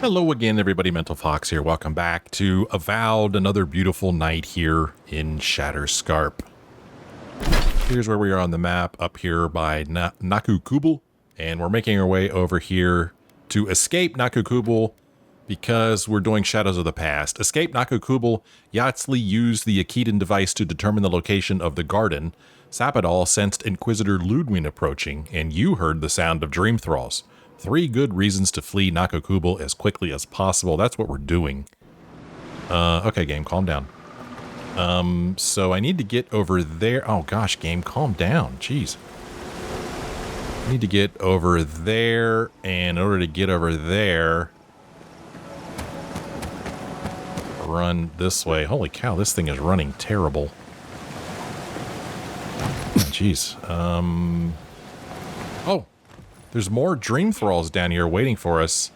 Hello again, everybody. Mental Fox here. Welcome back to Avowed, another beautiful night here in Shatterscarp. Here's where we are on the map, up here by Naku Kubel, and we're making our way over here to escape Naku Kubel because we're doing Shadows of the Past. Escape Naku Kubel, Yahtzee used the Akedan device to determine the location of the garden. Sapadal sensed Inquisitor Lodwyn approaching, and you heard the sound of dream thralls. 3 good reasons to flee Naku Kubel as quickly as possible. That's what we're doing. Okay, game, calm down. So I need to get over there. Oh gosh, game, calm down. Jeez. I need to get over there, and in order to get over there, run this way. Holy cow, this thing is running terrible. Oh, jeez. Oh. There's more dream thralls down here waiting for us.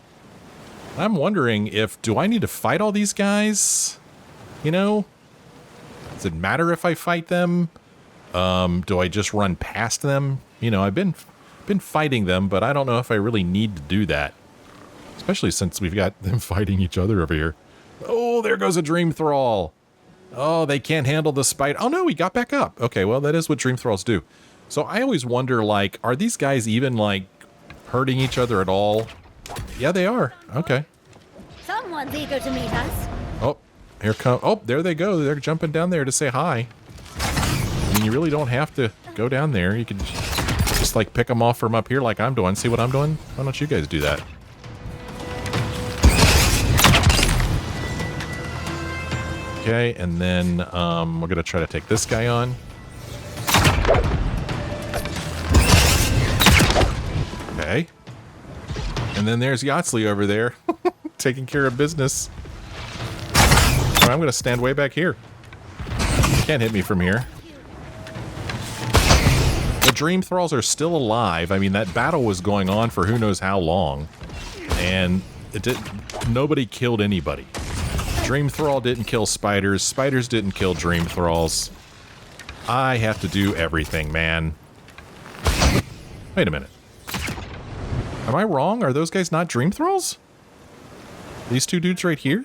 I'm wondering if, do I need to fight all these guys? You know? Does it matter if I fight them? Do I just run past them? You know, I've been fighting them, but I don't know if I really need to do that. Especially since we've got them fighting each other over here. Oh, there goes a dream thrall. Oh, they can't handle the spider. Oh no, he got back up. Okay, well, that is what dream thralls do. So I always wonder, like, are these guys even, like, hurting each other at all? Yeah, they are. Okay. Someone's eager to meet us. Oh, here come. Oh, there they go. They're jumping down there to say hi. I mean, you really don't have to go down there. You can just like pick them off from up here like I'm doing. See what I'm doing? Why don't you guys do that? Okay, and then we're gonna try to take this guy on. Okay. And then there's Yahtzee over there, taking care of business. Right, I'm going to stand way back here. You can't hit me from here. The dream thralls are still alive. I mean, that battle was going on for who knows how long. And nobody killed anybody. Dream thrall didn't kill spiders. Spiders didn't kill dream thralls. I have to do everything, man. Wait a minute. Am I wrong? Are those guys not dream thralls? These two dudes right here?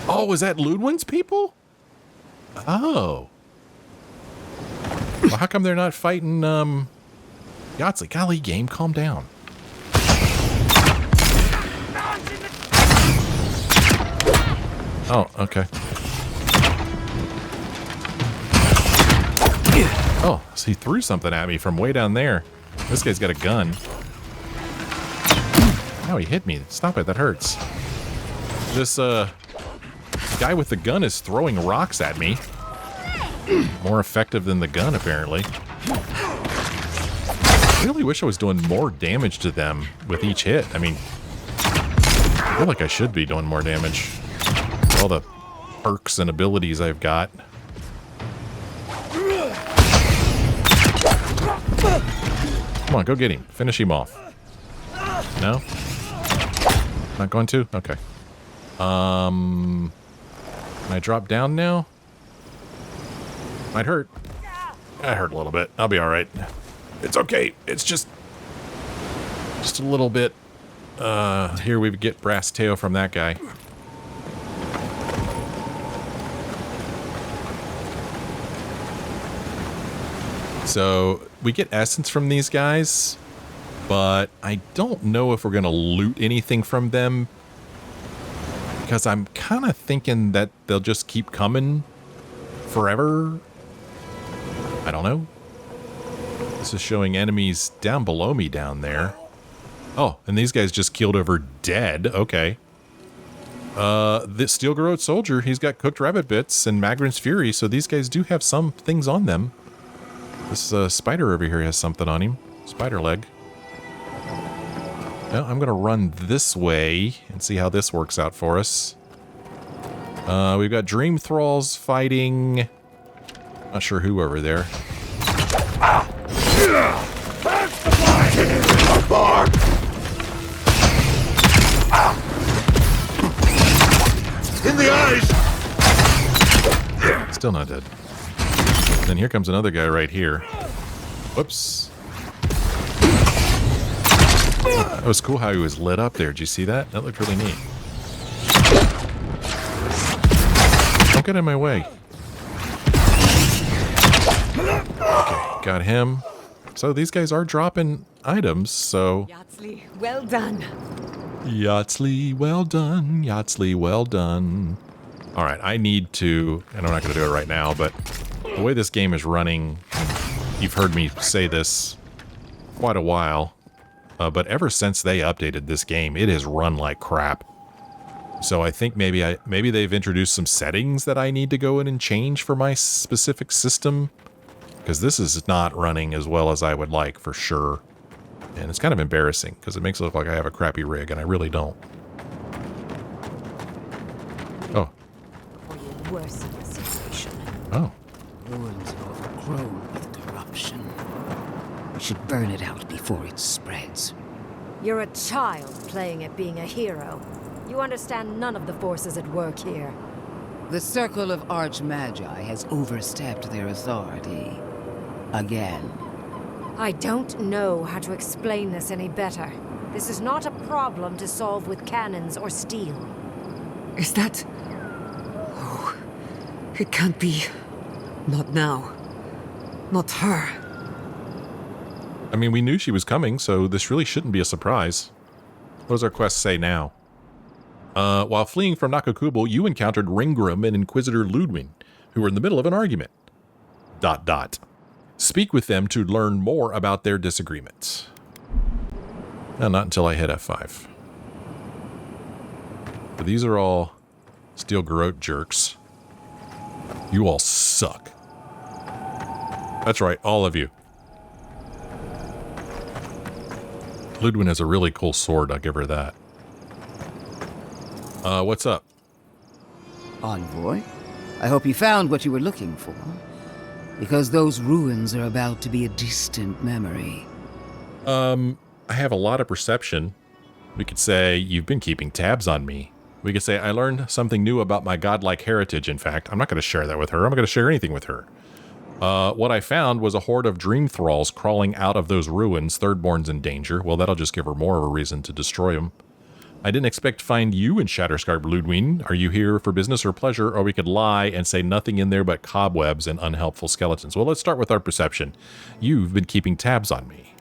Oh, is that Lodwyn's people? Oh. Well, how come they're not fighting, Yahtzee? Golly, game, calm down. Oh, okay. Oh, so he threw something at me from way down there. This guy's got a gun. Now he hit me. Stop it, that hurts. This, guy with the gun is throwing rocks at me. More effective than the gun, apparently. I really wish I was doing more damage to them with each hit. I mean, I feel like I should be doing more damage. All the perks and abilities I've got. Come on, go get him. Finish him off. No? Not going to? Okay. Can I drop down now? Might hurt. That hurt a little bit. I'll be alright. It's okay. It's just a little bit. Here we get brass tail from that guy. So, we get essence from these guys, but I don't know if we're going to loot anything from them, because I'm kind of thinking that they'll just keep coming forever. I don't know. This is showing enemies down below me down there. Oh, and these guys just keeled over dead. Okay. This Steel-Garrote Soldier, he's got cooked rabbit bits and Magrin's Fury, so these guys do have some things on them. This spider over here has something on him. Spider leg. Well, I'm going to run this way and see how this works out for us. We've got dream thralls fighting. Not sure who over there. In the eyes! Still not dead. Then here comes another guy right here. Whoops. That was cool how he was lit up there. Did you see that? That looked really neat. Don't get in my way. Okay, got him. So these guys are dropping items, so... Yatsley, well done. Yatsley, well done. Yatsley, well done. All right, I need to... And I'm not going to do it right now, but the way this game is running... You've heard me say this quite a while. But ever since they updated this game, it has run like crap. So I think maybe they've introduced some settings that I need to go in and change for my specific system. Because this is not running as well as I would like, for sure. And it's kind of embarrassing, because it makes it look like I have a crappy rig, and I really don't. Oh. Or you're worse in the situation. Oh. Ruins are overgrown with corruption. We should burn it out before it spreads. You're a child playing at being a hero. You understand none of the forces at work here. The Circle of Archmagi has overstepped their authority. Again. I don't know how to explain this any better. This is not a problem to solve with cannons or steel. Is that... Oh, it can't be. Not now. Not her. I mean, we knew she was coming, so this really shouldn't be a surprise. What does our quest say now? While fleeing from Naku Kubel, you encountered Ryngrim and Inquisitor Lodwyn, who were in the middle of an argument. ... Speak with them to learn more about their disagreements. No, not until I hit F5. But these are all Steel Garrote jerks. You all suck. That's right, all of you. Lodwyn has a really cool sword, I'll give her that. What's up? Envoy, I hope you found what you were looking for. Because those ruins are about to be a distant memory. I have a lot of perception. We could say, you've been keeping tabs on me. We could say, I learned something new about my godlike heritage, in fact. I'm not going to share that with her. I'm not going to share anything with her. What I found was a horde of dream thralls crawling out of those ruins. Thirdborn's in danger. Well, that'll just give her more of a reason to destroy them. I didn't expect to find you in Shatterscarp, Lodwyn. Are you here for business or pleasure? Or we could lie and say nothing in there but cobwebs and unhelpful skeletons. Well, let's start with our perception. You've been keeping tabs on me.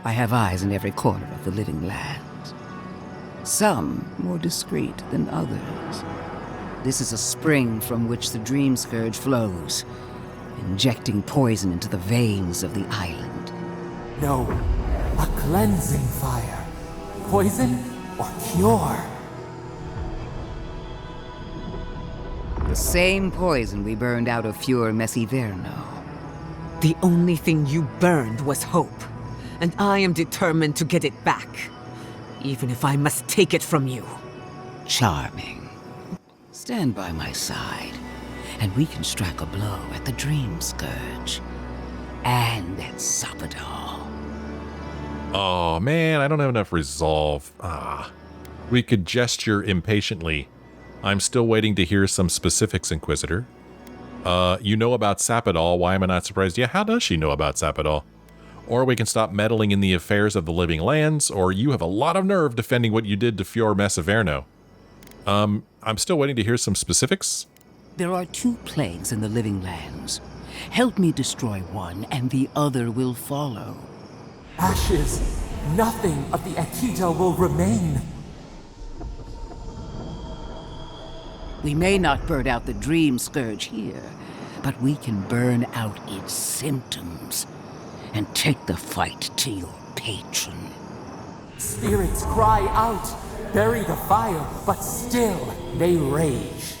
I have eyes in every corner of the living lands. Some more discreet than others. This is a spring from which the Dream Scourge flows, injecting poison into the veins of the island. No, a cleansing fire. Poison or cure? The same poison we burned out of Fure Messiverno. The only thing you burned was hope. And I am determined to get it back. Even if I must take it from you. Charming. Stand by my side, and we can strike a blow at the Dream Scourge. And at Sapadal. Oh, man, I don't have enough resolve. We could gesture impatiently. I'm still waiting to hear some specifics, Inquisitor. You know about Sapadal. Why am I not surprised? Yeah, how does she know about Sapadal? Or we can stop meddling in the affairs of the living lands, or you have a lot of nerve defending what you did to Fure Messiverno. I'm still waiting to hear some specifics. There are 2 plagues in the living lands. Help me destroy one, and the other will follow. Ashes. Nothing of the Akita will remain. We may not burn out the Dream Scourge here, but we can burn out its symptoms and take the fight to your patron. Spirits cry out, bury the fire, but still they rage.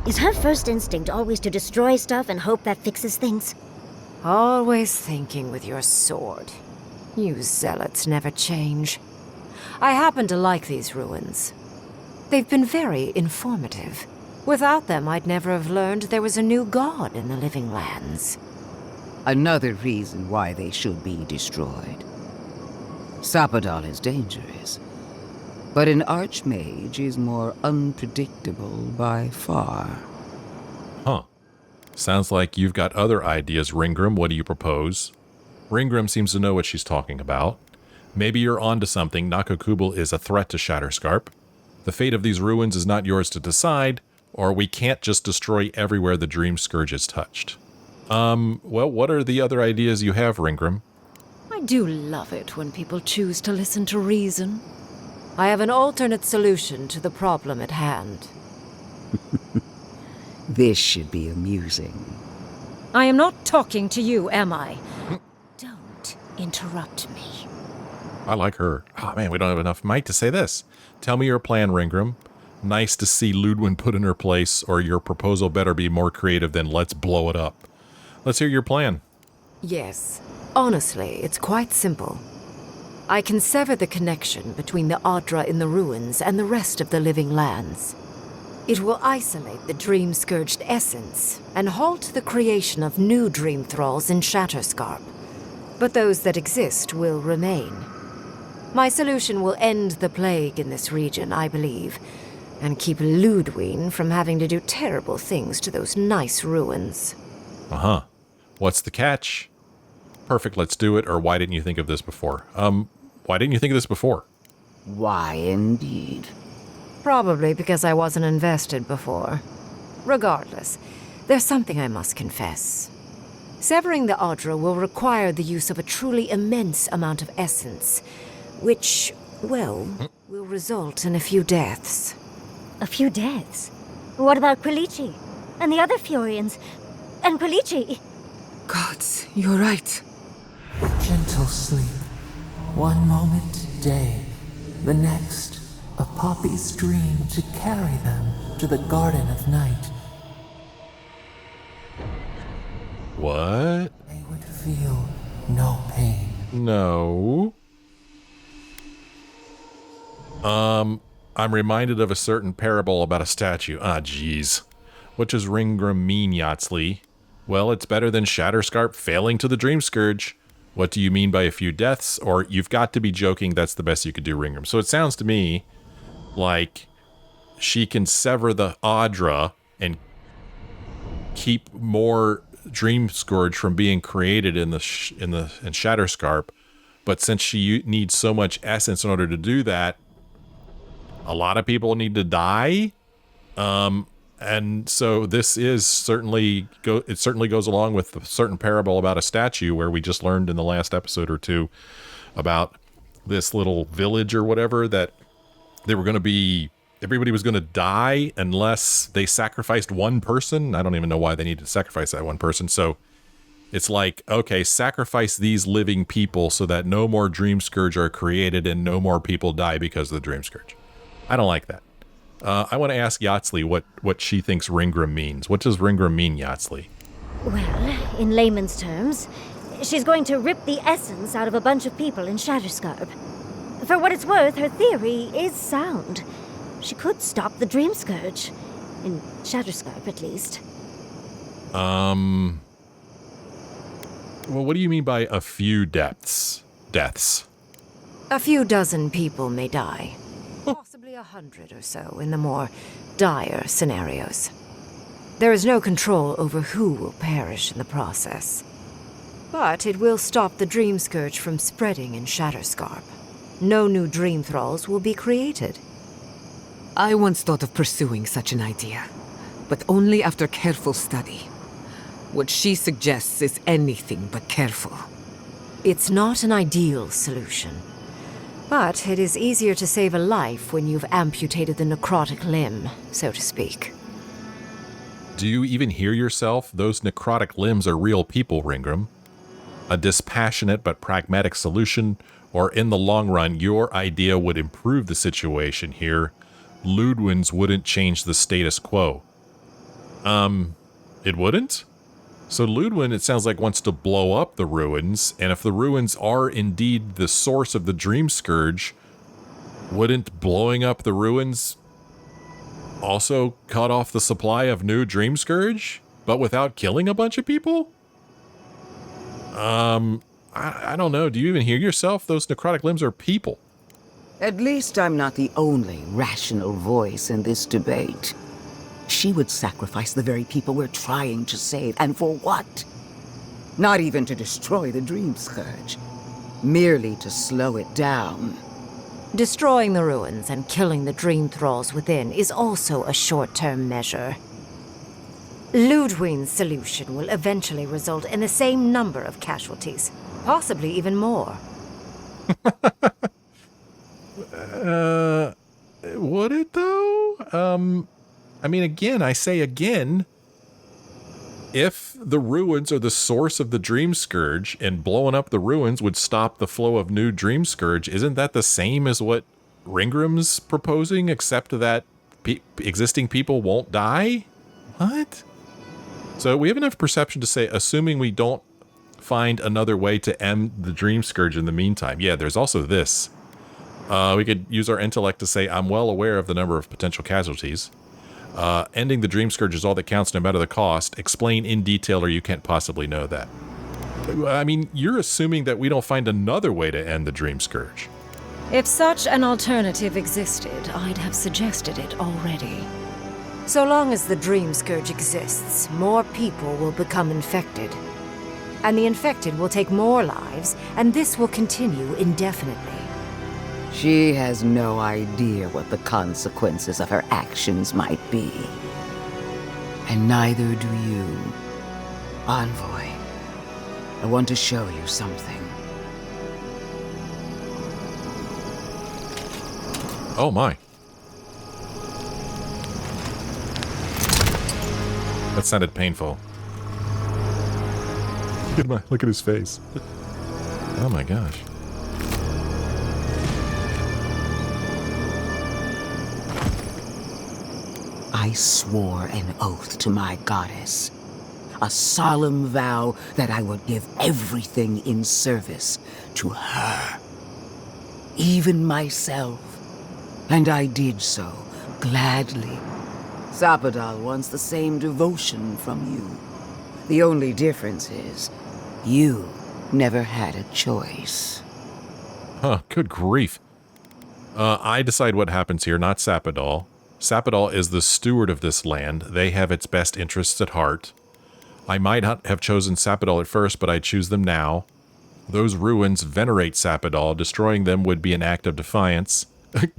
Is her first instinct always to destroy stuff and hope that fixes things? Always thinking with your sword. You zealots never change. I happen to like these ruins. They've been very informative. Without them, I'd never have learned there was a new god in the living lands. Another reason why they should be destroyed. Sapadal is dangerous, but an archmage is more unpredictable by far. Huh. Sounds like you've got other ideas, Ryngrim. What do you propose? Ryngrim seems to know what she's talking about. Maybe you're onto something. Naku Kubel is a threat to Shatterscarp. The fate of these ruins is not yours to decide, or we can't just destroy everywhere the Dream Scourge is touched. Well, what are the other ideas you have, Ryngrim? I do love it when people choose to listen to reason. I have an alternate solution to the problem at hand. This should be amusing. I am not talking to you, am I? Don't interrupt me. I like her. Oh man, we don't have enough might to say this. Tell me your plan, Ryngrim. Nice to see Lodwyn put in her place, or your proposal better be more creative than let's blow it up. Let's hear your plan. Yes. Honestly, it's quite simple. I can sever the connection between the Audra in the ruins and the rest of the living lands. It will isolate the dream-scourged essence and halt the creation of new dream thralls in Shatterscarp. But those that exist will remain. My solution will end the plague in this region, I believe, and keep Lodwyn from having to do terrible things to those nice ruins. Uh-huh. What's the catch? Perfect, let's do it, or why didn't you think of this before? Why didn't you think of this before? Why, indeed. Probably because I wasn't invested before. Regardless, there's something I must confess. Severing the Audra will require the use of a truly immense amount of essence, which, well, will result in a few deaths. A few deaths? What about Quilici? And the other Furians? And Quilici? Gods, you're right. Gentle sleep. One moment day, the next a poppy's dream to carry them to the Garden of Night. What? They would feel no pain. No. I'm reminded of a certain parable about a statue. Ah, jeez. What does Ryngrim mean, Yatsley? Well, it's better than Shatterscarp failing to the Dream Scourge. What do you mean by a few deaths? Or you've got to be joking, that's the best you could do, Ryngrim. So it sounds to me like she can sever the Audra and keep more Dream Scourge from being created in Shatterscarp. But since she needs so much essence in order to do that, a lot of people need to die. And so this is certainly it certainly goes along with a certain parable about a statue where we just learned in the last episode or two about this little village or whatever that they were going to be, everybody was going to die unless they sacrificed one person. I don't even know why they needed to sacrifice that one person. So it's like, okay, sacrifice these living people so that no more Dream Scourge are created and no more people die because of the Dream Scourge. I don't like that. I want to ask Yatsley what she thinks Ryngrim means. What does Ryngrim mean, Yatsley? Well, in layman's terms, she's going to rip the essence out of a bunch of people in Shatterscarp. For what it's worth, her theory is sound. She could stop the Dream Scourge. In Shatterscarp, at least. Well, what do you mean by a few deaths? A few dozen people may die. Possibly 100 or so in the more dire scenarios. There is no control over who will perish in the process. But it will stop the Dream Scourge from spreading in Shatterscarp. No new Dream Thralls will be created. I once thought of pursuing such an idea, but only after careful study. What she suggests is anything but careful. It's not an ideal solution. But it is easier to save a life when you've amputated the necrotic limb, so to speak. Do you even hear yourself? Those necrotic limbs are real people, Ryngrim. A dispassionate but pragmatic solution, or in the long run, your idea would improve the situation here. Lodwyn's wouldn't change the status quo. It wouldn't? So Lodwyn, it sounds like, wants to blow up the ruins, and if the ruins are indeed the source of the Dream Scourge, wouldn't blowing up the ruins also cut off the supply of new Dream Scourge, but without killing a bunch of people? I don't know. Do you even hear yourself? Those necrotic limbs are people. At least I'm not the only rational voice in this debate. She would sacrifice the very people we're trying to save, and for what? Not even to destroy the Dream Scourge. Merely to slow it down. Destroying the ruins and killing the dream thralls within is also a short-term measure. Lodwyn's solution will eventually result in the same number of casualties, possibly even more. Would it though? I mean, again, I say again, if the ruins are the source of the Dream Scourge and blowing up the ruins would stop the flow of new Dream Scourge, isn't that the same as what Ryngrim's proposing, except that existing people won't die? What? So we have enough perception to say, assuming we don't find another way to end the Dream Scourge in the meantime. Yeah, there's also this. We could use our intellect to say, I'm well aware of the number of potential casualties. Ending the Dream Scourge is all that counts no matter the cost. Explain in detail or you can't possibly know that. I mean, you're assuming that we don't find another way to end the Dream Scourge. If such an alternative existed, I'd have suggested it already. So long as the Dream Scourge exists, more people will become infected. And the infected will take more lives, and this will continue indefinitely. She has no idea what the consequences of her actions might be. And neither do you. Envoy, I want to show you something. Oh my. That sounded painful. Look at his face. Oh my gosh. I swore an oath to my goddess. A solemn vow that I would give everything in service to her. Even myself. And I did so, gladly. Sappadal wants the same devotion from you. The only difference is, you never had a choice. Huh, good grief. I decide what happens here, not Sappadal. Sappadal is the steward of this land. They have its best interests at heart. I might not have chosen Sappadal at first, but I choose them now. Those ruins venerate Sappadal. Destroying them would be an act of defiance.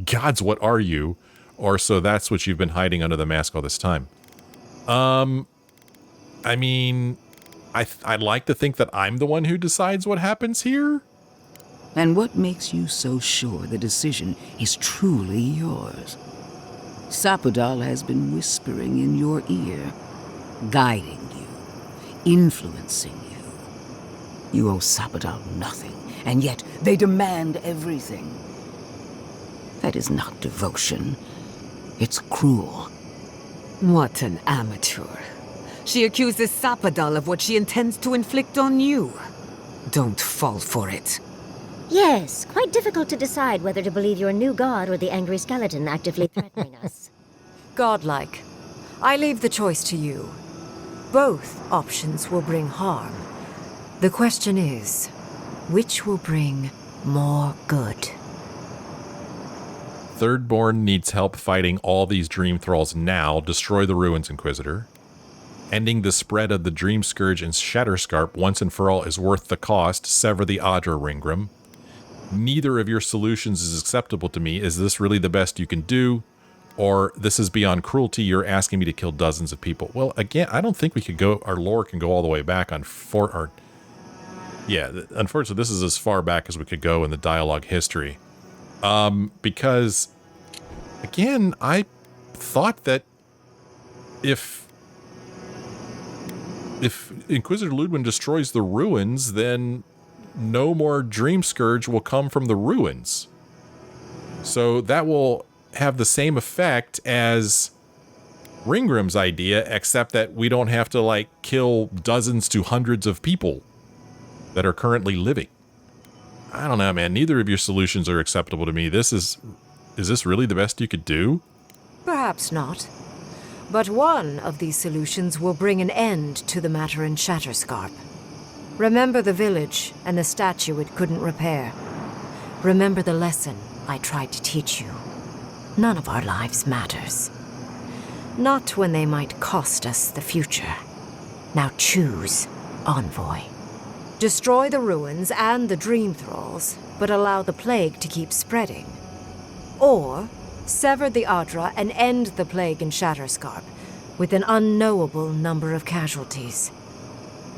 Gods, what are you? Or so that's what you've been hiding under the mask all this time. I mean, I'd like to think that I'm the one who decides what happens here. And what makes you so sure the decision is truly yours? Sappadal has been whispering in your ear, guiding you, influencing you. You owe Sappadal nothing, and yet they demand everything. That is not devotion. It's cruel. What an amateur. She accuses Sappadal of what she intends to inflict on you. Don't fall for it. Yes, quite difficult to decide whether to believe your new god or the angry skeleton actively threatening us. Godlike. I leave the choice to you. Both options will bring harm. The question is, which will bring more good? Thirdborn needs help fighting all these Dream Thralls now. Destroy the ruins, Inquisitor. Ending the spread of the Dream Scourge in Shatterscarp once and for all is worth the cost. Sever the Adra, Ryngrim. Neither of your solutions is acceptable to me. Is this really the best you can do? Or this is beyond cruelty, you're asking me to kill dozens of people. Well, again, I don't think we could go, our lore can go all the way back on yeah, unfortunately, this is as far back as we could go in the dialogue history. Because, again, I thought that if Inquisitor Lodwyn destroys the ruins, then no more Dream Scourge will come from the ruins. So that will have the same effect as Ryngrim's idea, except that we don't have to, like, kill dozens to hundreds of people that are currently living. I don't know, man. Neither of your solutions are acceptable to me. Is this really the best you could do? Perhaps not. But one of these solutions will bring an end to the matter in Shatterscarp. Remember the village and the statue it couldn't repair. Remember the lesson I tried to teach you. None of our lives matters. Not when they might cost us the future. Now choose, Envoy. Destroy the ruins and the dream thralls, but allow the plague to keep spreading. Or sever the Adra and end the plague in Shatterscarp, with an unknowable number of casualties.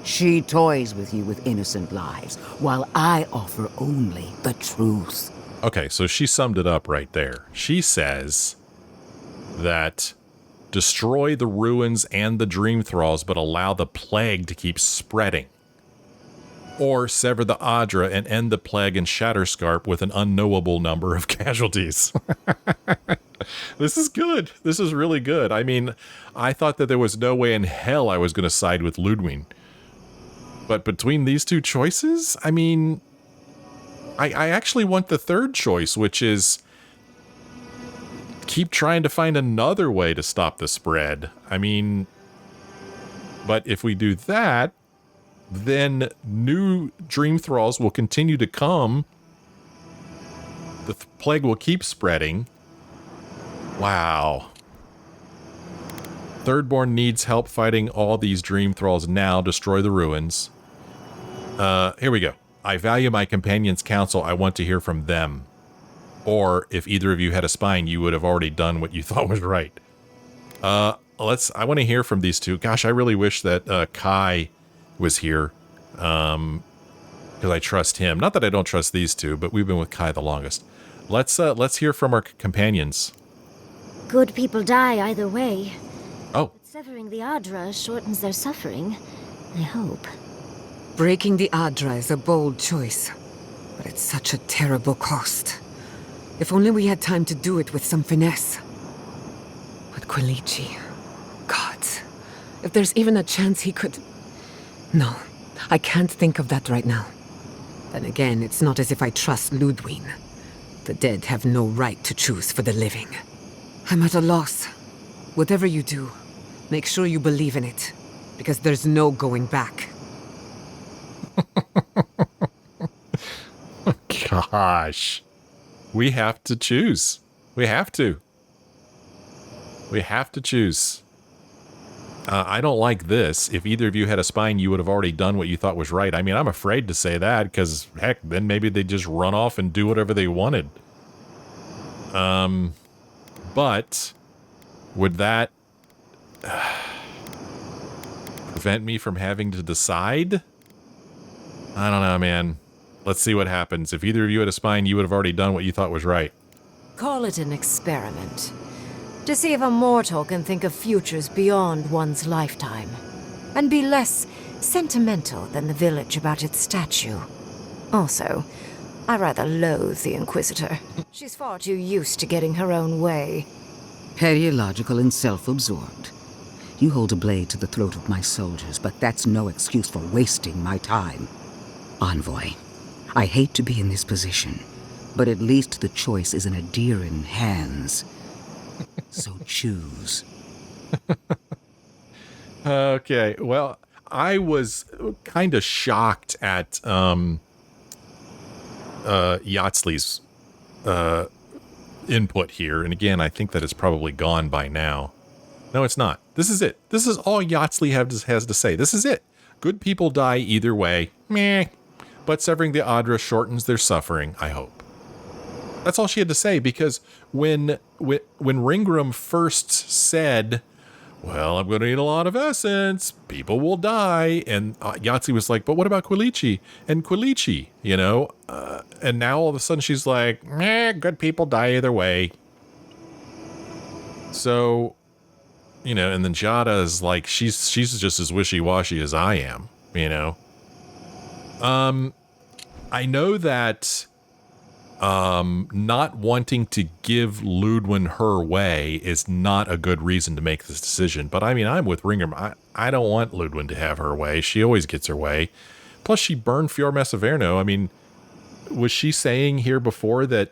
She toys with you with innocent lives, while I offer only the truth. Okay, so she summed it up right there. She says that destroy the ruins and the dream thralls, but allow the plague to keep spreading. Or sever the Adra and end the plague in Shatterscarp with an unknowable number of casualties. This is good. This is really good. I mean, I thought that there was no way in hell I was going to side with Lodwyn. But between these two choices, I mean, I actually want the third choice, which is keep trying to find another way to stop the spread. I mean, but if we do that, then new dream thralls will continue to come. The plague will keep spreading. Wow. Thirdborn needs help fighting all these dream thralls now. Destroy the ruins. Here we go. I value my companion's counsel. I want to hear from them. Or if either of you had a spine, you would have already done what you thought was right. I want to hear from these two. Gosh, I really wish that Kai was here. Because I trust him. Not that I don't trust these two, but we've been with Kai the longest. Let's hear from our companions. Good people die either way. Oh. But severing the Adra shortens their suffering, I hope. Breaking the Adra is a bold choice, but it's such a terrible cost. If only we had time to do it with some finesse. But Quilichi, gods, if there's even a chance he could... No, I can't think of that right now. Then again, it's not as if I trust Lodwyn. The dead have no right to choose for the living. I'm at a loss. Whatever you do, make sure you believe in it, because there's no going back. Gosh. We have to choose. We have to. We have to choose. I don't like this. If either of you had a spine, you would have already done what you thought was right. I mean, I'm afraid to say that because, heck, then maybe they just run off and do whatever they wanted. But would that prevent me from having to decide? I don't know, man. Let's see what happens. If either of you had a spine, you would have already done what you thought was right. Call it an experiment. To see if a mortal can think of futures beyond one's lifetime. And be less sentimental than the village about its statue. Also, I rather loathe the Inquisitor. She's far too used to getting her own way. Periological and self-absorbed. You hold a blade to the throat of my soldiers, but that's no excuse for wasting my time. Envoy, I hate to be in this position, but at least the choice is in Adiran hands. So choose. Okay, well, I was kind of shocked at Yahtzli's input here, and again, I think that it's probably gone by now. No, it's not. This is it. This is all Yahtzli has to say. This is it. Good people die either way. Meh. But severing the Adra shortens their suffering, I hope. That's all she had to say, because when Ryngrim first said, well, I'm going to need a lot of essence, people will die, and Yahtzli was like, but what about Quilichi? And Quilichi, you know? And now all of a sudden she's like, meh, good people die either way. So, you know, and then Jada is like, she's just as wishy-washy as I am, you know? I know that not wanting to give Lodwyn her way is not a good reason to make this decision. But I mean, I'm with Ryngrim. I don't want Lodwyn to have her way. She always gets her way. Plus, she burned Fior Messeverno. I mean, was she saying here before that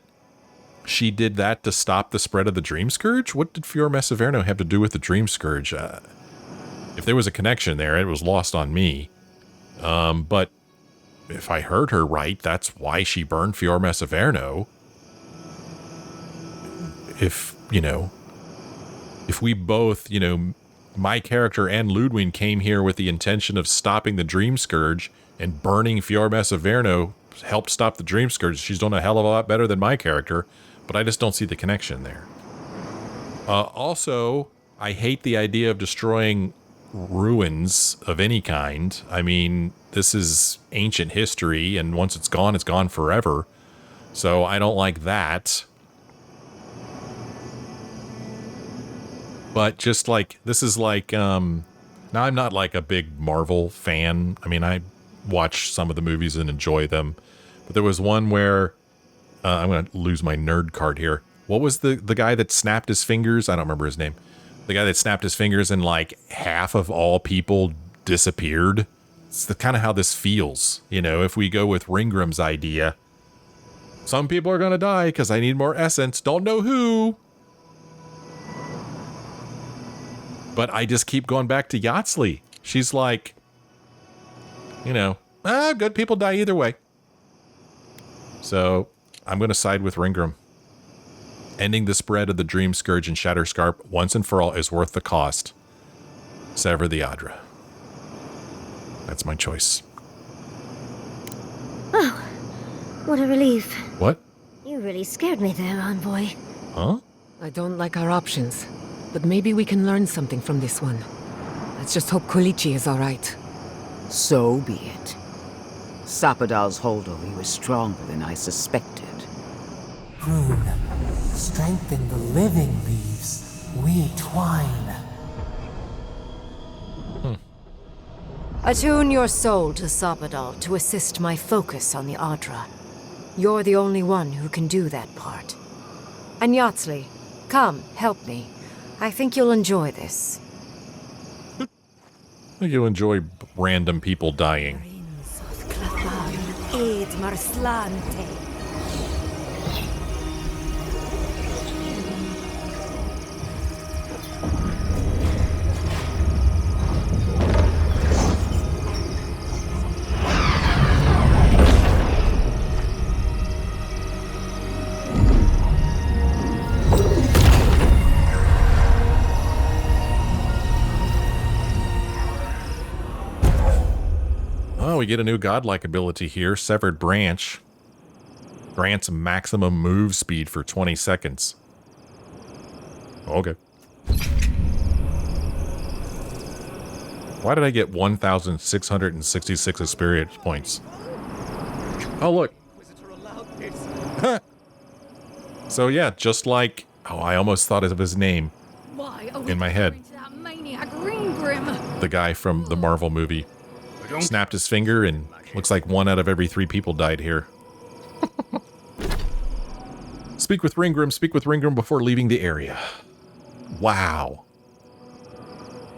she did that to stop the spread of the Dream Scourge? What did Fior Messeverno have to do with the Dream Scourge? If there was a connection there, it was lost on me. But if I heard her right, that's why she burned Fior Messeverno. If, you know, if we both, you know, my character and Lodwyn came here with the intention of stopping the Dream Scourge, and burning Fiormes Averno helped stop the Dream Scourge. She's done a hell of a lot better than my character, but I just don't see the connection there. Also, I hate the idea of destroying ruins of any kind. I mean, this is ancient history, and once it's gone forever. So I don't like that. But just like, this is like, now I'm not like a big Marvel fan. I mean, I watch some of the movies and enjoy them. But there was one where, I'm going to lose my nerd card here. What was the guy that snapped his fingers? I don't remember his name. The guy that snapped his fingers and like half of all people disappeared. It's the kind of how this feels. You know, if we go with Ryngrim's idea, some people are going to die because I need more essence. Don't know who. But I just keep going back to Yatsley. She's like, you know, good people die either way. So I'm going to side with Ryngrim. Ending the spread of the Dream Scourge and Shatterscarp once and for all is worth the cost. Sever the Adra. That's my choice. Oh, what a relief. What? You really scared me there, Envoy. Huh? I don't like our options, but maybe we can learn something from this one. Let's just hope Quilichi is all right. So be it. Sapadal's hold over you is stronger than I suspected. Rune, strengthen the living leaves. We twine. Attune your soul to Sapadal to assist my focus on the Adra. You're the only one who can do that part. And Yatsley, come, help me. I think you'll enjoy this. I think you'll enjoy random people dying. Oh, we get a new godlike ability here, Severed Branch. Grants maximum move speed for 20 seconds. Okay. Why did I get 1,666 experience points? Oh, look. So yeah, just like... Oh, I almost thought of his name in my head. The guy from the Marvel movie. Snapped his finger and looks like 1 out of every 3 people died here. Speak with Ryngrim before leaving the area. Wow.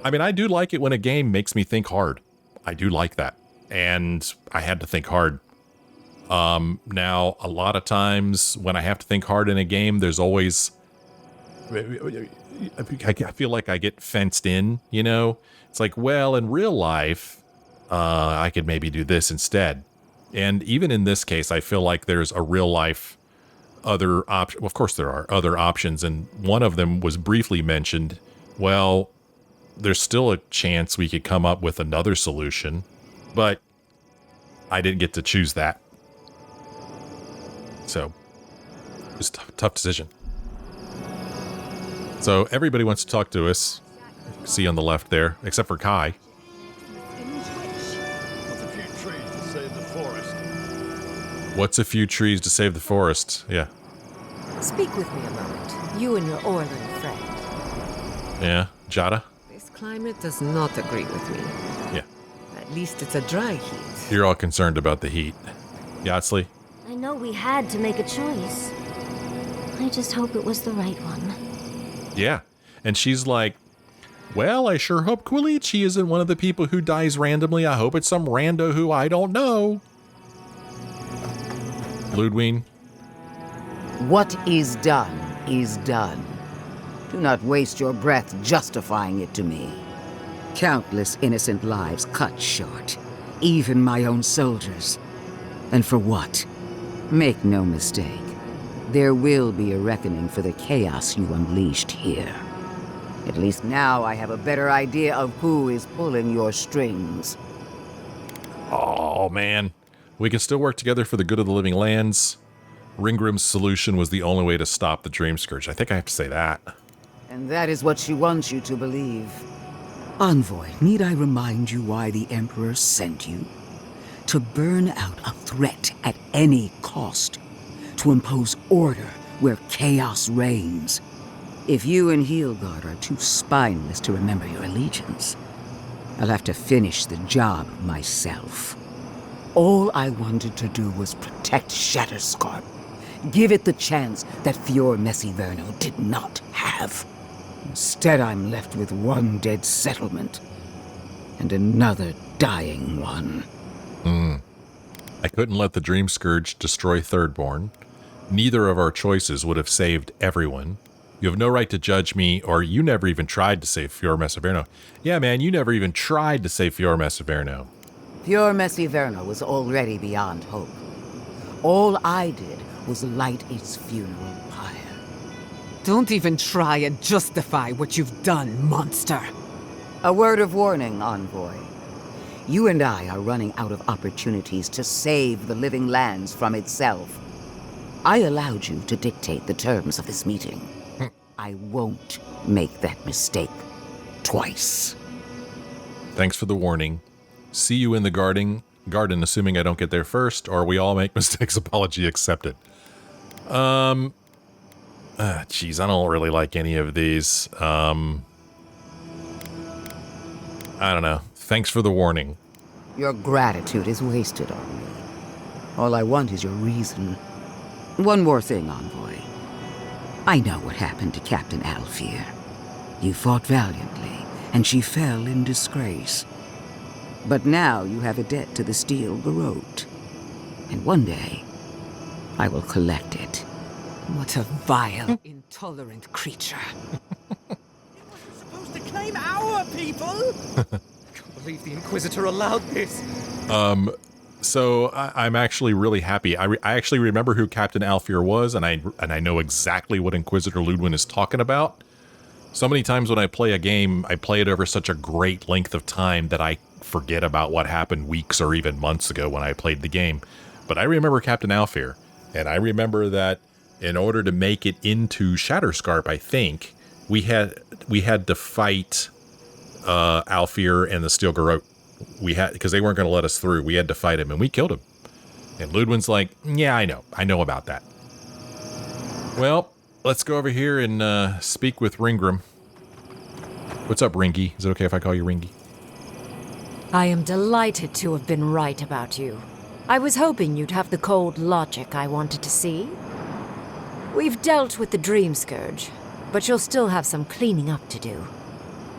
I mean, I do like it when a game makes me think hard. I do like that. And I had to think hard. Now, a lot of times when I have to think hard in a game, there's always... I feel like I get fenced in, you know? It's like, well, in real life... I could maybe do this instead. And even in this case, I feel like there's a real life other option. Well, of course there are other options, and one of them was briefly mentioned. Well, there's still a chance we could come up with another solution, but I didn't get to choose that. So, it's a tough decision. So everybody wants to talk to us. See on the left there, except for Kai. What's a few trees to save the forest? Yeah. Speak with me a moment. You and your Orlan friend. Yeah. Jada? This climate does not agree with me. Yeah. At least it's a dry heat. You're all concerned about the heat. Yatsley? I know we had to make a choice. I just hope it was the right one. Yeah. And she's like, well, I sure hope Quilichi isn't one of the people who dies randomly. I hope it's some rando who I don't know. Lodwyn? What is done is done. Do not waste your breath justifying it to me. Countless innocent lives cut short, even my own soldiers. And for what? Make no mistake, there will be a reckoning for the chaos you unleashed here. At least now I have a better idea of who is pulling your strings. Oh, Oh, man. We can still work together for the good of the living lands. Ryngrim's solution was the only way to stop the Dream Scourge. I think I have to say that. And that is what she wants you to believe. Envoy, need I remind you why the Emperor sent you? To burn out a threat at any cost. To impose order where chaos reigns. If you and Heelgard are too spineless to remember your allegiance, I'll have to finish the job myself. All I wanted to do was protect Shatterscarp. Give it the chance that Fior Messiverno did not have. Instead, I'm left with one dead settlement. And another dying one. I couldn't let the Dream Scourge destroy Thirdborn. Neither of our choices would have saved everyone. You have no right to judge me, or you never even tried to save Fior Messiverno. Yeah, man, you never even tried to save Fior Messiverno. Fior Messiverno was already beyond hope. All I did was light its funeral pyre. Don't even try and justify what you've done, monster. A word of warning, Envoy. You and I are running out of opportunities to save the living lands from itself. I allowed you to dictate the terms of this meeting. I won't make that mistake twice. Thanks for the warning. See you in the garden, assuming I don't get there first, or we all make mistakes. Apology accepted. Geez, I don't really like any of these. I don't know. Thanks for the warning. Your gratitude is wasted on me. All I want is your reason. One more thing, Envoy. I know what happened to Captain Alfear. You fought valiantly, and she fell in disgrace. But now you have a debt to the Steel Garrote. And one day, I will collect it. What a vile, intolerant creature. Supposed to claim our people? Can't believe the Inquisitor allowed this. So I'm actually really happy. I actually remember who Captain Alfear was, and I know exactly what Inquisitor Lodwyn is talking about. So many times when I play a game, I play it over such a great length of time that I forget about what happened weeks or even months ago when I played the game. But I remember Captain Alfear, and I remember that in order to make it into Shatterscarp, I think we had to fight Alfear and the Steel Garrote. We had, because they weren't going to let us through. We had to fight him, and we killed him. And Lodwyn's like, yeah, I know about that. Well, let's go over here and speak with Ryngrim. What's up, Ringy? Is it okay if I call you Ringy? I am delighted to have been right about you. I was hoping you'd have the cold logic I wanted to see. We've dealt with the Dream Scourge, but you'll still have some cleaning up to do.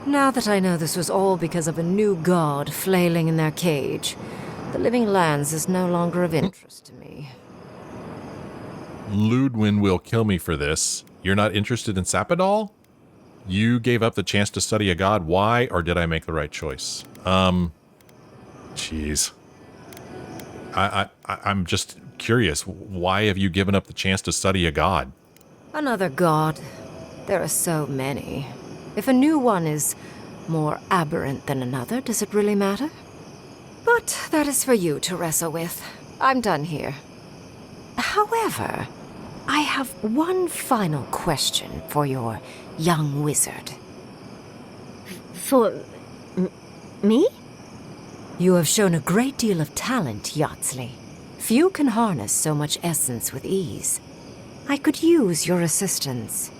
Now that I know this was all because of a new god flailing in their cage, the living lands is no longer of interest to me. Lodwyn will kill me for this. You're not interested in Sapadal? You gave up the chance to study a god. Why, or did I make the right choice? Jeez. I'm just curious. Why have you given up the chance to study a god? Another god. There are so many. If a new one is more aberrant than another, does it really matter? But that is for you to wrestle with. I'm done here. However, I have one final question for your young wizard. For... me? You have shown a great deal of talent, Yatsley. Few can harness so much essence with ease. I could use your assistance.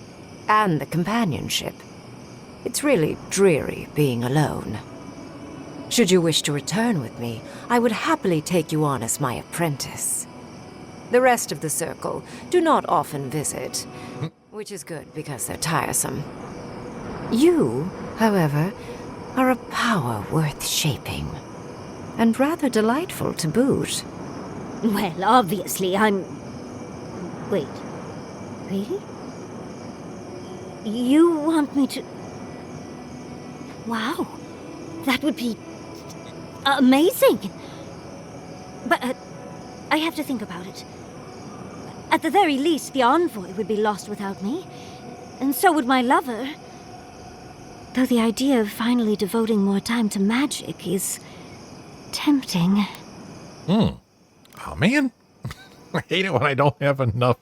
And the companionship. It's really dreary being alone. Should you wish to return with me, I would happily take you on as my apprentice. The rest of the circle do not often visit, which is good because they're tiresome. You, however, are a power worth shaping, and rather delightful to boot. Well, obviously, I'm... Wait. Really? You want me to... Wow. That would be... amazing! But, I have to think about it. At the very least, the envoy would be lost without me. And so would my lover. Though the idea of finally devoting more time to magic is... tempting. Oh, man. I hate it when I don't have enough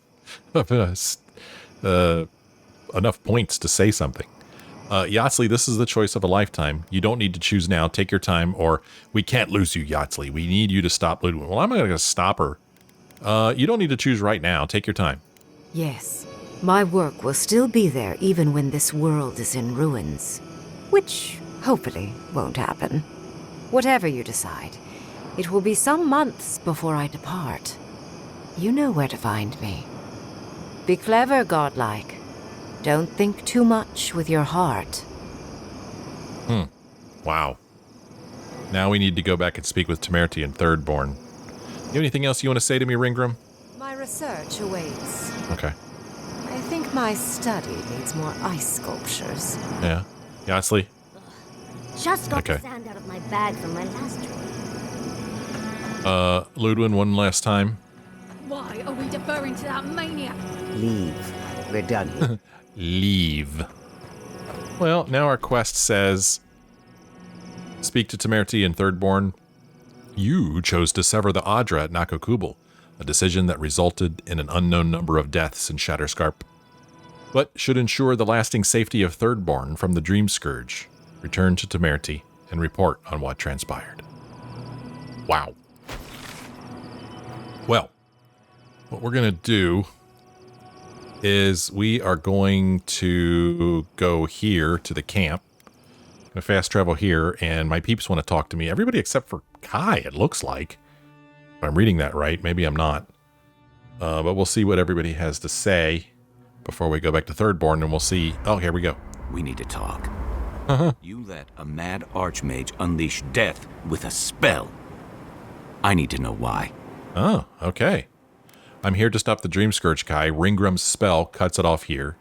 enough points to say something. Yatsley, this is the choice of a lifetime. You don't need to choose now. Take your time, or we can't lose you, Yatsley. We need you to stop Lodwyn. Well, I'm not going to stop her. You don't need to choose right now. Take your time. Yes, my work will still be there even when this world is in ruins. Which, hopefully, won't happen. Whatever you decide, it will be some months before I depart. You know where to find me. Be clever, godlike. Don't think too much with your heart. Wow. Now we need to go back and speak with Temerity and Thirdborn. You have anything else you want to say to me, Ryngrim? My research awaits. Okay. I think my study needs more ice sculptures. Yeah. Yatsley? Just got Okay. the sand out of my bag from my last trip. Lodwyn, one last time. Why are we deferring to that maniac? Leave. We're done here. Leave. Well, now our quest says, speak to Temerity and Thirdborn. You chose to sever the Adra at Naku Kubel, a decision that resulted in an unknown number of deaths in Shatterscarp, but should ensure the lasting safety of Thirdborn from the Dream Scourge. Return to Temerity and report on what transpired. Wow. Well, what we're going to do is we are going to go here to the camp. I'm going to fast travel here, and my peeps want to talk to me. Everybody except for Kai, it looks like. If I'm reading that right, maybe I'm not. But we'll see what everybody has to say before we go back to Thirdborn, and we'll see. Oh, here we go. We need to talk. You let a mad archmage unleash death with a spell. I need to know why. Oh, okay. I'm here to stop the Dream Scourge, Kai. Ryngrim's spell cuts it off here.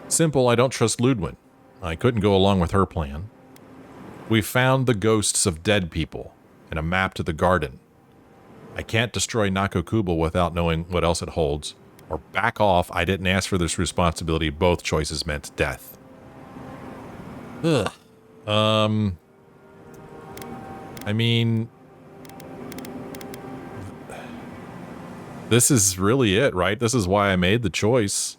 Simple, I don't trust Lodwyn. I couldn't go along with her plan. We found the ghosts of dead people and a map to the garden. I can't destroy Naku Kubel without knowing what else it holds. Or back off, I didn't ask for this responsibility. Both choices meant death. Ugh. I mean, this is really it, right? This is why I made the choice.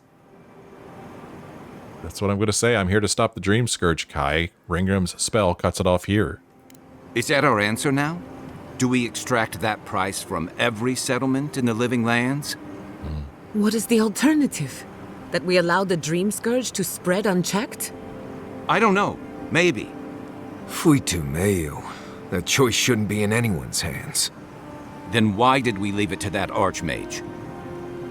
That's what I'm going to say. I'm here to stop the Dream Scourge, Kai. Ryngrim's spell cuts it off here. Is that our answer now? Do we extract that price from every settlement in the Living Lands? What is the alternative? That we allow the Dream Scourge to spread unchecked? I don't know. Maybe. Fuitu Mayo. That choice shouldn't be in anyone's hands. Then why did we leave it to that archmage?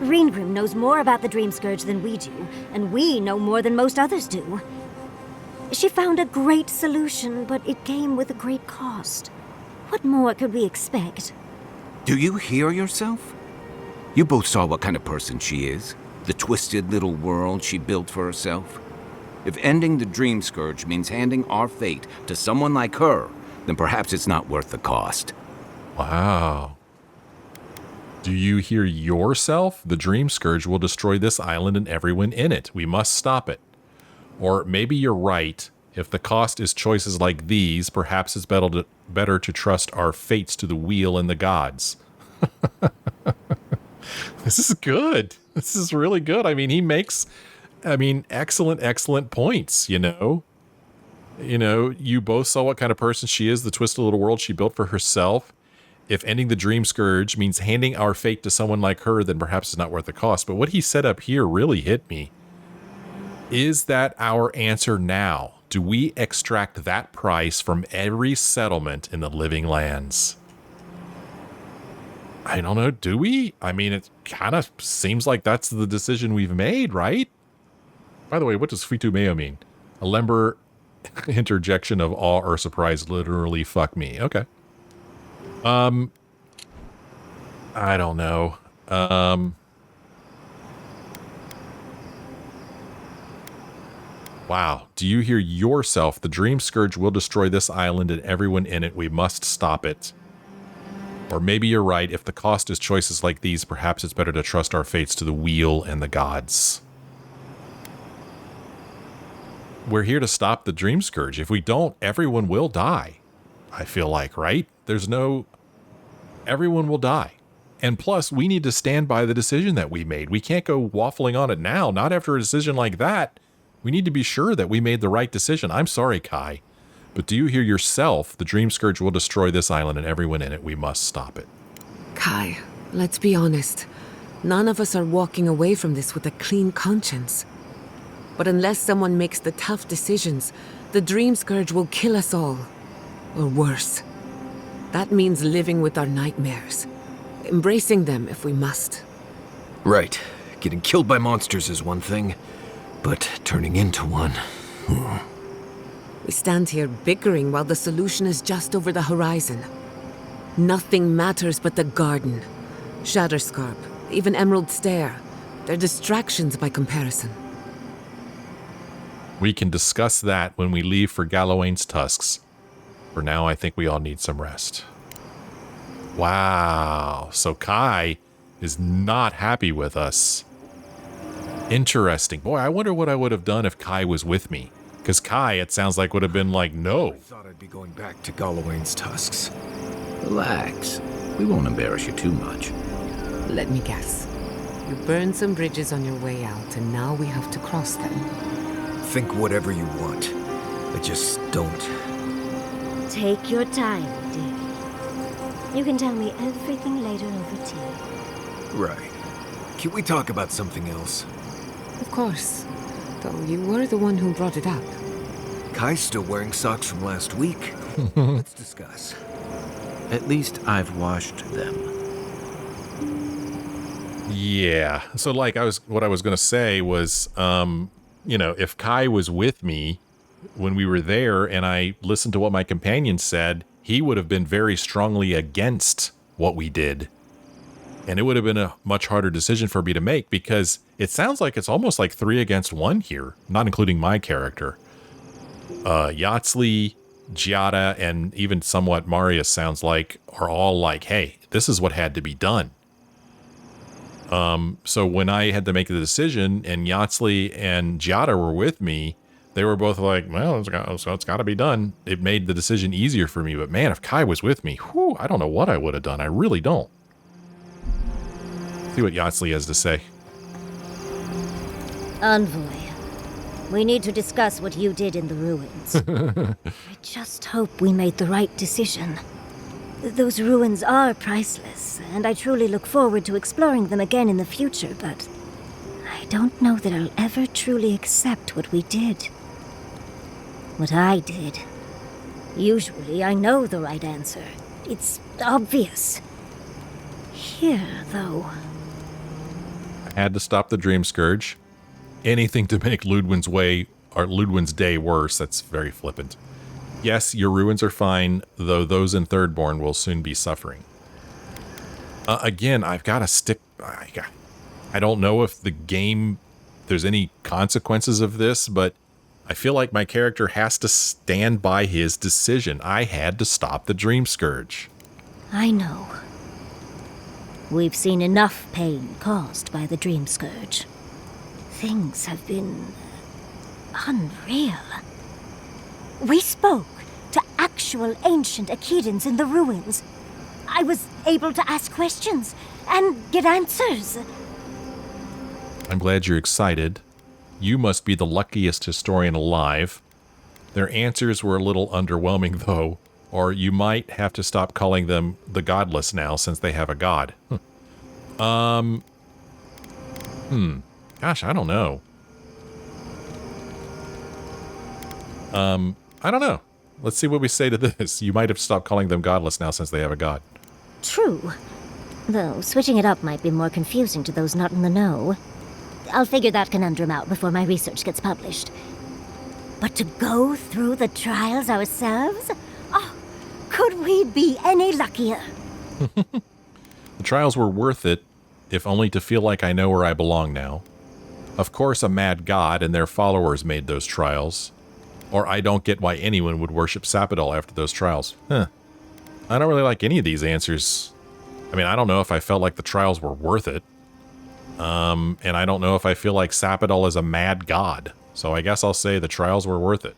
Ryngrim knows more about the Dream Scourge than we do, and we know more than most others do. She found a great solution, but it came with a great cost. What more could we expect? Do you hear yourself? You both saw what kind of person she is. The twisted little world she built for herself. If ending the Dream Scourge means handing our fate to someone like her, then perhaps it's not worth the cost. Wow. Do you hear yourself? The Dream Scourge will destroy this island and everyone in it. We must stop it. Or maybe you're right. If the cost is choices like these, perhaps it's better to trust our fates to the wheel and the gods. This is good. This is really good. I mean, he makes, excellent points, you know. You know, you both saw what kind of person she is, the twisted little world she built for herself. If ending the Dream Scourge means handing our fate to someone like her, then perhaps it's not worth the cost. But what he set up here really hit me. Is that our answer now? Do we extract that price from every settlement in the Living Lands? I don't know. Do we? I mean, it kind of seems like that's the decision we've made, right? By the way, what does Fuitu Mayo mean? A lember interjection of awe or surprise, literally fuck me. Okay. I don't know. Wow. Do you hear yourself? The Dream Scourge will destroy this island and everyone in it. We must stop it. Or maybe you're right. If the cost is choices like these, perhaps it's better to trust our fates to the wheel and the gods. We're here to stop the Dream Scourge. If we don't, everyone will die. I feel like, right? There's no everyone will die. And plus, we need to stand by the decision that we made. We can't go waffling on it now, not after a decision like that. We need to be sure that we made the right decision. I'm sorry, Kai, but do you hear yourself? The Dream Scourge will destroy this island and everyone in it. We must stop it. Kai, let's be honest. None of us are walking away from this with a clean conscience. But unless someone makes the tough decisions, the Dream Scourge will kill us all. Or worse. That means living with our nightmares. Embracing them if we must. Right. Getting killed by monsters is one thing, but turning into one... We stand here bickering while the solution is just over the horizon. Nothing matters but the garden. Shatterscarp, even Emerald Stair. They're distractions by comparison. We can discuss that when we leave for Gallowayne's tusks. For now, I think we all need some rest. Wow, so Kai is not happy with us. Interesting. Boy, I wonder what I would have done if Kai was with me. Because Kai, it sounds like, would have been like, no. I thought I'd be going back to Gallowayne's tusks. Relax. We won't embarrass you too much. Let me guess. You burned some bridges on your way out, and now we have to cross them. Think whatever you want. I just don't. Take your time, dear. You can tell me everything later over tea. Right. Can we talk about something else? Of course. Though you were the one who brought it up. Kai's still wearing socks from last week. Let's discuss. At least I've washed them. Yeah. So like what I was going to say was, you know, if Kai was with me when we were there and I listened to what my companion said, he would have been very strongly against what we did. And it would have been a much harder decision for me to make because it sounds like it's almost like 3 against 1 here, not including my character. Yatsley, Giada, and even somewhat Marius sounds like are all like, hey, this is what had to be done. So when I had to make the decision and Yatsley and Giada were with me, they were both like, well, it's got to be done. It made the decision easier for me. But man, if Kai was with me, whew, I don't know what I would have done. I really don't. See what Yatsley has to say. Envoy, we need to discuss what you did in the ruins. I just hope we made the right decision. Those ruins are priceless, and I truly look forward to exploring them again in the future, but I don't know that I'll ever truly accept what we did. What I did. Usually I know the right answer. It's obvious. Here, though... I had to stop the Dream Scourge. Anything to make Lodwyn's way or Lodwyn's day worse. That's very flippant. Yes, your ruins are fine, though those in Thirdborn will soon be suffering. Again, I've got to stick... I don't know if the game... there's any consequences of this, but I feel like my character has to stand by his decision. I had to stop the Dream Scourge. I know. We've seen enough pain caused by the Dream Scourge. Things have been... unreal. We spoke to actual ancient Akedans in the ruins. I was able to ask questions and get answers. I'm glad you're excited. You must be the luckiest historian alive. Their answers were a little underwhelming, though, or you might have to stop calling them the godless now since they have a god. Gosh, I don't know. I don't know. Let's see what we say to this. You might have stopped calling them godless now since they have a god. True. Though switching it up might be more confusing to those not in the know. I'll figure that conundrum out before my research gets published. But to go through the trials ourselves? Oh, could we be any luckier? The trials were worth it, if only to feel like I know where I belong now. Of course, a mad god and their followers made those trials. Or I don't get why anyone would worship Sapidol after those trials. I don't really like any of these answers. I mean, I don't know if I felt like the trials were worth it. And I don't know if I feel like Sapidol is a mad god. So I guess I'll say the trials were worth it.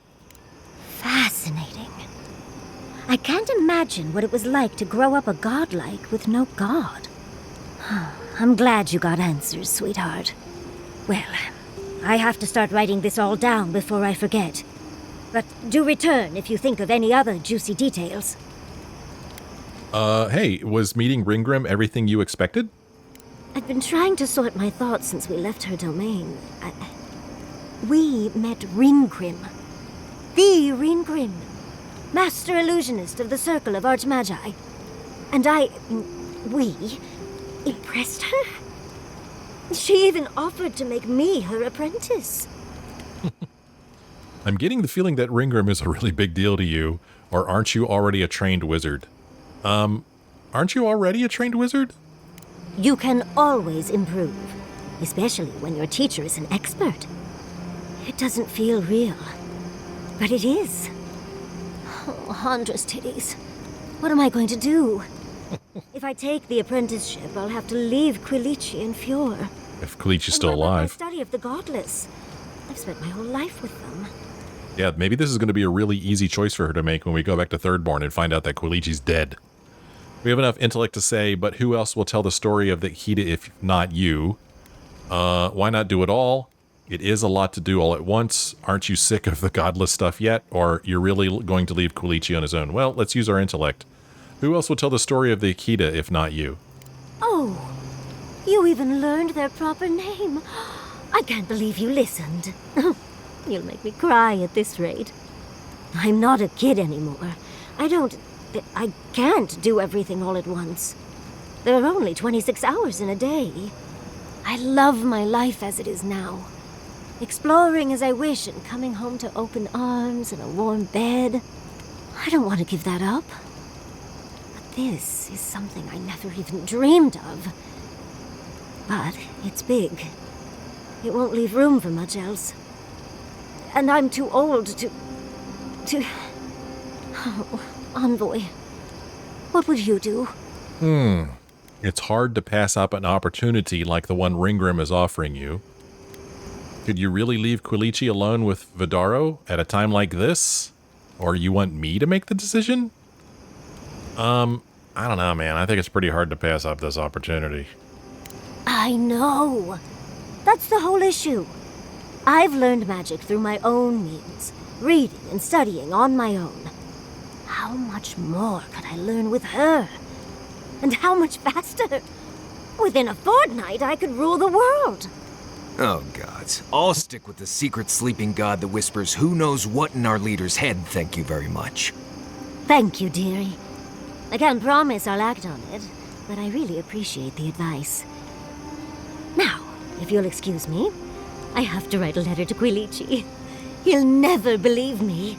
Fascinating. I can't imagine what it was like to grow up a godlike with no god. I'm glad you got answers, sweetheart. Well, I have to start writing this all down before I forget. But do return if you think of any other juicy details. Hey, was meeting Ryngrim everything you expected? I've been trying to sort my thoughts since we left her domain. We met Ryngrim. The Ryngrim. Master illusionist of the Circle of Archmagi. And we impressed her? She even offered to make me her apprentice. I'm getting the feeling that Ryngrim is a really big deal to you, or aren't you already a trained wizard? Aren't you already a trained wizard? You can always improve, especially when your teacher is an expert. It doesn't feel real, but it is. Oh, Handra's titties. What am I going to do? If I take the apprenticeship, I'll have to leave Quilici and Fjord. If Quilici's still And what about my alive. study of the godless. I've spent my whole life with them. Yeah, maybe this is going to be a really easy choice for her to make when we go back to Thirdborn and find out that Quilici's dead. We have enough intellect to say, but who else will tell the story of the Hida if not you? Why not do it all? It is a lot to do all at once. Aren't you sick of the godless stuff yet? Or you're really going to leave Quilici on his own? Well, let's use our intellect. Who else will tell the story of the Hida if not you? Oh, you even learned their proper name. I can't believe you listened. You'll make me cry at this rate. I'm not a kid anymore. I can't do everything all at once. There are only 26 hours in a day. I love my life as it is now. Exploring as I wish and coming home to open arms and a warm bed. I don't want to give that up. But this is something I never even dreamed of. But it's big. It won't leave room for much else. And I'm too old to... Oh, Envoy, what would you do? It's hard to pass up an opportunity like the one Ryngrim is offering you. Could you really leave Quilici alone with Vidaro at a time like this? Or you want me to make the decision? I don't know, man. I think it's pretty hard to pass up this opportunity. I know. That's the whole issue. I've learned magic through my own means, reading and studying on my own. How much more could I learn with her? And how much faster? Within a fortnight, I could rule the world. Oh, gods. I'll stick with the secret sleeping god that whispers who knows what in our leader's head, thank you very much. Thank you, dearie. I can't promise I'll act on it, but I really appreciate the advice. Now, if you'll excuse me, I have to write a letter to Quilici. He'll never believe me.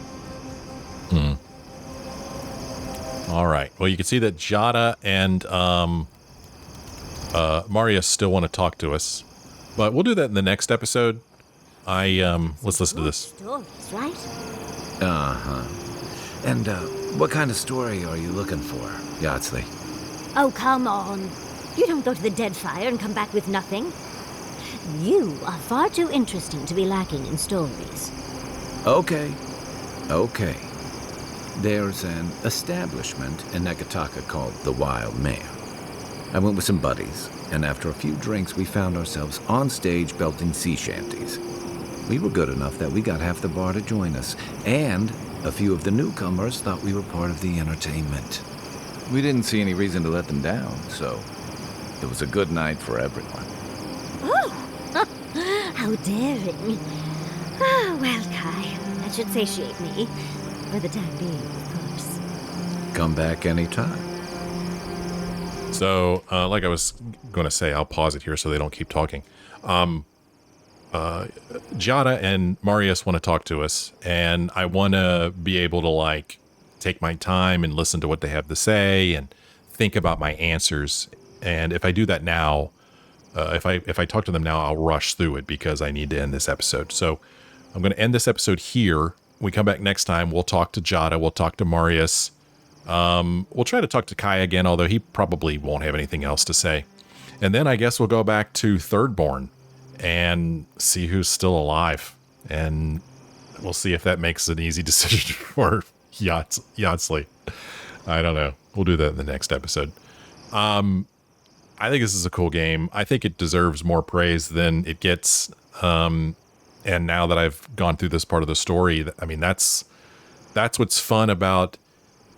All right. Well, you can see that Jada and Marius still want to talk to us, but we'll do that in the next episode. Let's listen to this. Stories, right? Uh-huh. And, what kind of story are you looking for, Yardsley? Oh, come on. You don't go to the Deadfire and come back with nothing. You are far too interesting to be lacking in stories. Okay. There's an establishment in Nekataka called the Wild Mare. I went with some buddies, and after a few drinks, we found ourselves on stage belting sea shanties. We were good enough that we got half the bar to join us, and a few of the newcomers thought we were part of the entertainment. We didn't see any reason to let them down, so it was a good night for everyone. Oh, how daring. Ah, well, Kai, that should satiate me. For the time being, of course. Come back anytime. So, like I was going to say, I'll pause it here so they don't keep talking. Jada and Marius want to talk to us, and I want to be able to, like, take my time and listen to what they have to say and think about my answers. And if I do that now, if I talk to them now, I'll rush through it because I need to end this episode. So I'm going to end this episode here. We come back next time. We'll talk to Jada. We'll talk to Marius. We'll try to talk to Kai again, although he probably won't have anything else to say. And then I guess we'll go back to Thirdborn and see who's still alive. And we'll see if that makes an easy decision for Yachtsley. I don't know. We'll do that in the next episode. I think this is a cool game. I think it deserves more praise than it gets. And now that I've gone through this part of the story, I mean, that's what's fun about,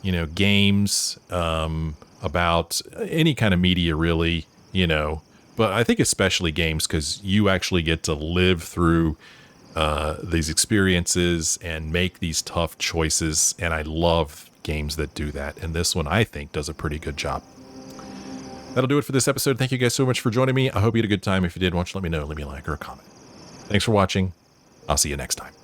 you know, games, about any kind of media, really, you know, but I think especially games, because you actually get to live through these experiences and make these tough choices. And I love games that do that. And this one, I think, does a pretty good job. That'll do it for this episode. Thank you guys so much for joining me. I hope you had a good time. If you did, why don't you let me know. Leave me a like or a comment. Thanks for watching. I'll see you next time.